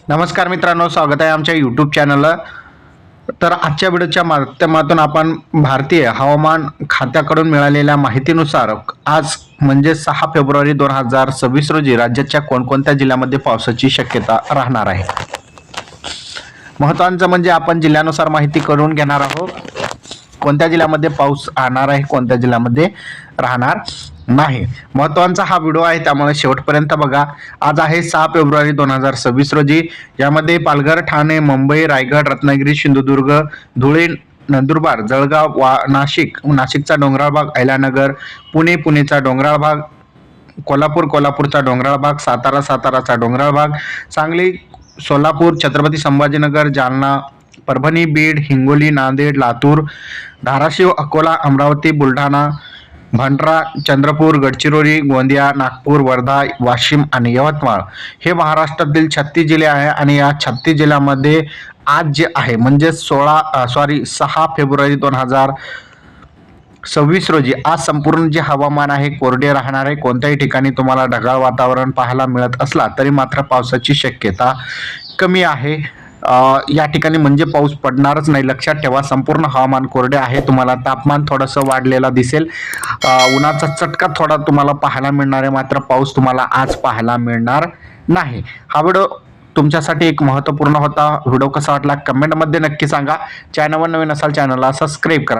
नमस्कार मित्रांनो, स्वागत आहे आमच्या यूट्यूब चॅनलला। तर आजच्या व्हिडिओच्या माध्यमातून आपण भारतीय हवामान खात्याकडून मिळालेल्या माहितीनुसार आज म्हणजे 6 फेब्रुवारी 2026 रोजी राज्याच्या कोणकोणत्या जिल्ह्यामध्ये पावसाची शक्यता राहणार आहे। महत्त्वाचं म्हणजे आपण जिल्ह्यानुसार माहिती करून घेणार आहोत, कोणत्या जिल्ह्यामध्ये पाऊस राहणार आहे, कोणत्या जिल्ह्यामध्ये राहणार नाही। महत्त्वाचा हा व्हिडिओ आहे, त्यामुळे शेवटपर्यंत बघा। आज आहे 6 फेब्रुवारी 2026 रोजी। यामध्ये पालघर, ठाणे, मुंबई, रायगड, रत्नागिरी, सिंधुदुर्ग, धुळे, नंदुरबार, जळगाव, नाशिकचा डोंगराळ भाग, अहिल्यानगर, पुणेचा डोंगराळ भाग, कोल्हापूरचा डोंगराळ भाग, साताराचा डोंगराळ भाग, सांगली, सोलापूर, छत्रपती संभाजीनगर, जालना, परभणी, बीड, हिंगोली, नांदेड, लातूर, धाराशिव, अकोला, अमरावती, बुलढाणा, भंडारा, चंद्रपूर, गडचिरोली, गोंदिया, नागपूर, वर्धा, वाशिम आणि यवतमाळ हे महाराष्ट्रातील 36 जिल्हे आहे। आणि या 36 जिल्ह्यामध्ये आज जे आहे म्हणजे 6 फेब्रुवारी 2026 रोजी आज संपूर्ण जे हवामान आहे कोरडे राहणार आहे। कोणत्याही ठिकाणी तुम्हाला ढगाळ वातावरण पाहायला मिळत असला तरी मात्र पावसाची शक्यता कमी आहे। या ठिकाणी म्हणजे पाऊस पडणारच नाही, लक्षात ठेवा। संपूर्ण हवामान कोरडे आहे। तुम्हाला तापमान थोडंसं वाढलेला दिसेल, उन्हाचा चटका थोडा तुम्हाला पाहायला मिळणार आहे, मात्र पाऊस तुम्हाला आज पाहायला मिळणार नाही। हा व्हिडिओ तुमच्यासाठी एक महत्त्वपूर्ण होता। व्हिडिओ कसा वाटला कमेंटमध्ये नक्की सांगा। चॅनलवर नवीन असाल चॅनलला सबस्क्राईब करा।